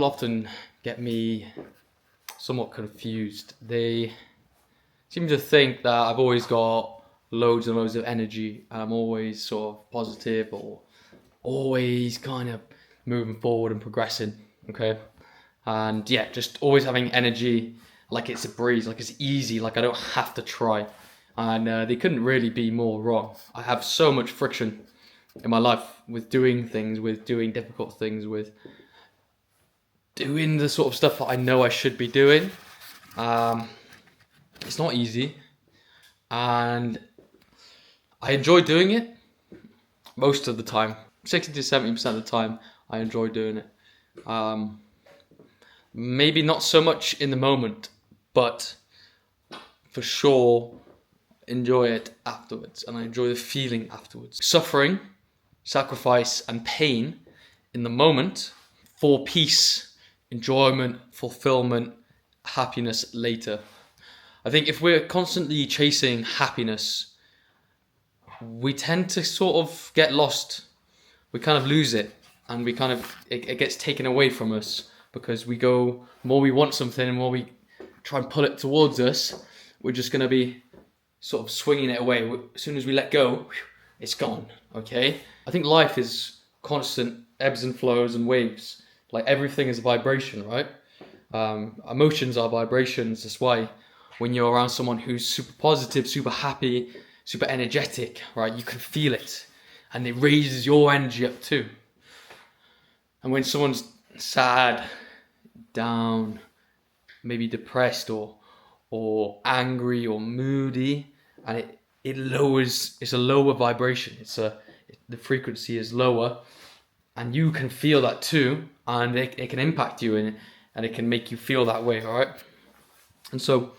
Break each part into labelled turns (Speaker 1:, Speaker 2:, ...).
Speaker 1: often get me somewhat confused. They seem to think that I've always got loads and loads of energy and I'm always sort of positive or always kind of moving forward and progressing, okay? And yeah, just always having energy, like it's a breeze, like it's easy, like I don't have to try. And they couldn't really be more wrong. I have so much friction in my life with doing things, with doing difficult things, with doing the sort of stuff that I know I should be doing. It's not easy, and I enjoy doing it most of the time. 60 to 70% of the time, I enjoy doing it. Maybe not so much in the moment, but for sure enjoy it afterwards, and I enjoy the feeling afterwards. Suffering, sacrifice, and pain in the moment for peace, enjoyment, fulfillment, happiness later. I think if we're constantly chasing happiness, we tend to sort of get lost. We kind of lose it, and we kind of it gets taken away from us because we go, more we want something and more we try and pull it towards us, we're just going to be sort of swinging it away. As soon as we let go, it's gone, okay? I think life is constant ebbs and flows and waves. Like everything is a vibration, right? Emotions are vibrations. That's why when you're around someone who's super positive, super happy, super energetic, right, you can feel it. And it raises your energy up too. And when someone's sad, down, maybe depressed or angry or moody, and it lowers, it's a lower vibration, the frequency is lower, and you can feel that too, and it can impact you and it can make you feel that way, all right? And so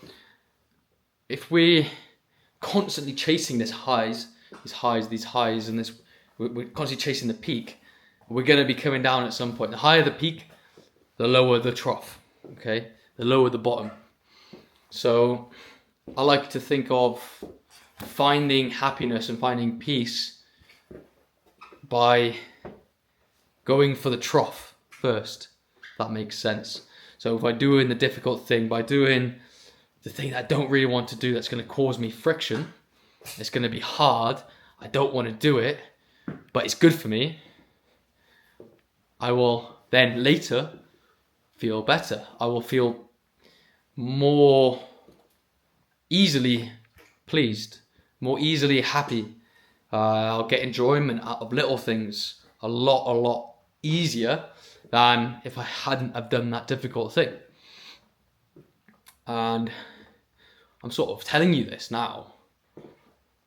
Speaker 1: if we're constantly chasing these highs, and this, we're constantly chasing the peak, we're going to be coming down at some point. The higher the peak, the lower the trough, okay? The lower the bottom. So I like to think of finding happiness and finding peace by going for the trough first, if that makes sense. So by doing the difficult thing, by doing the thing that I don't really want to do, that's going to cause me friction, it's going to be hard, I don't want to do it, but it's good for me, I will then later feel better. I will feel more easily pleased, more easily happy. I'll get enjoyment out of little things a lot easier than if I hadn't have done that difficult thing. And I'm sort of telling you this now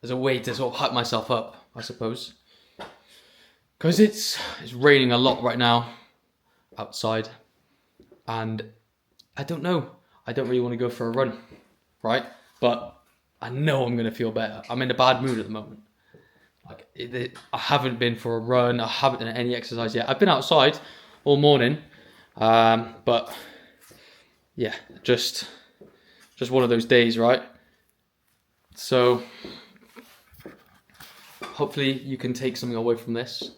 Speaker 1: as a way to sort of hype myself up, I suppose. Because it's raining a lot right now outside, and I don't know. I don't really want to go for a run, right? But I know I'm going to feel better. I'm in a bad mood at the moment. Like I haven't been for a run. I haven't done any exercise yet. I've been outside all morning, but yeah, just one of those days, right? So hopefully you can take something away from this.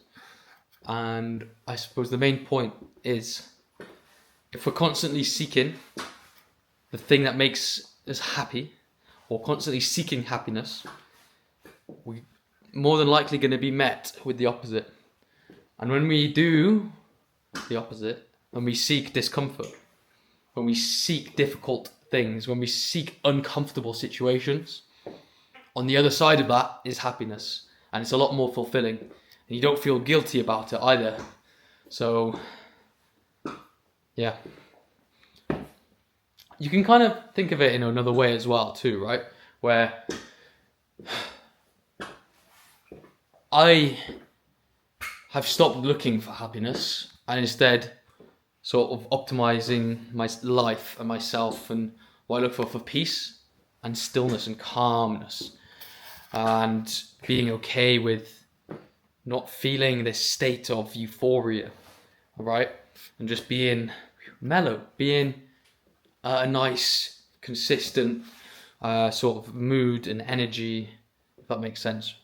Speaker 1: And I suppose the main point is, if we're constantly seeking the thing that makes us happy, or constantly seeking happiness, we're more than likely going to be met with the opposite. And when we do the opposite, when we seek discomfort, when we seek difficult things, when we seek uncomfortable situations, on the other side of that is happiness. And it's a lot more fulfilling. And you don't feel guilty about it either. So, yeah. You can kind of think of it in another way as well too, right? Where I have stopped looking for happiness and instead sort of optimizing my life and myself, and what I look for peace and stillness and calmness, and being okay with not feeling this state of euphoria, right? And just being mellow, being a nice, consistent sort of mood and energy, if that makes sense.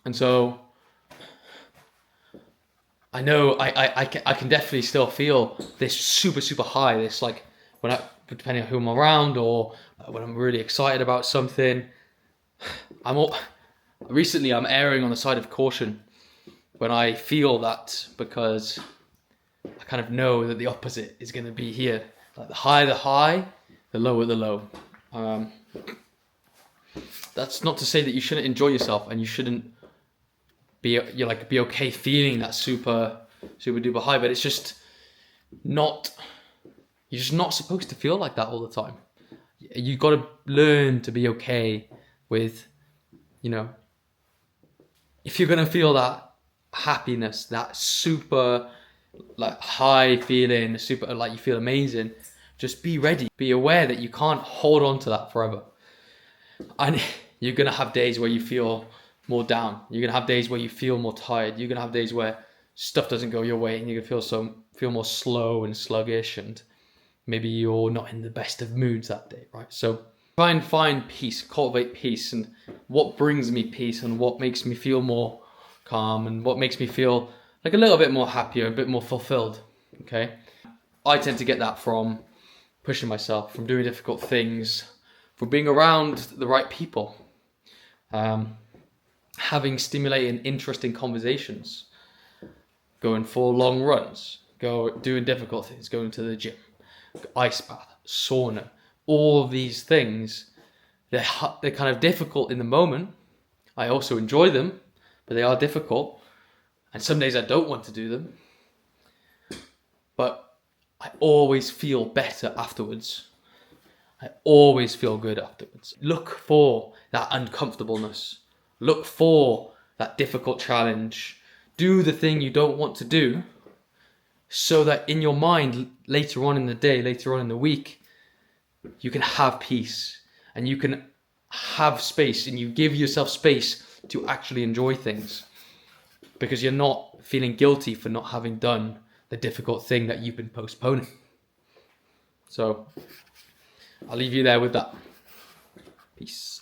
Speaker 1: And so I know I can definitely still feel this super high. This like when depending on who I'm around or when I'm really excited about something. Recently I'm erring on the side of caution when I feel that, because I kind of know that the opposite is going to be here. Like the high, the low. Um, that's not to say that you shouldn't enjoy yourself and you shouldn't be okay feeling that super duper high, but it's just not. You're just not supposed to feel like that all the time. You got to learn to be okay with, if you're gonna feel that happiness, that super like high feeling, super like you feel amazing, just be ready. Be aware that you can't hold on to that forever. And you're gonna have days where you feel more down. You're gonna have days where you feel more tired. You're gonna have days where stuff doesn't go your way, and you're gonna feel more slow and sluggish, and maybe you're not in the best of moods that day, right? So try and find peace, cultivate peace, and what brings me peace, and what makes me feel more calm, and what makes me feel like a little bit more happier, a bit more fulfilled. Okay, I tend to get that from pushing myself, from doing difficult things, from being around the right people, having stimulating, interesting conversations, going for long runs, doing difficult things, going to the gym, ice bath, sauna, all of these things, they're kind of difficult in the moment. I also enjoy them, but they are difficult. And some days I don't want to do them. But I always feel better afterwards. I always feel good afterwards. Look for that uncomfortableness. Look for that difficult challenge. Do the thing you don't want to do, so that in your mind later on in the day, later on in the week, you can have peace and you can have space, and you give yourself space to actually enjoy things, because you're not feeling guilty for not having done the difficult thing that you've been postponing. So I'll leave you there with that. Peace.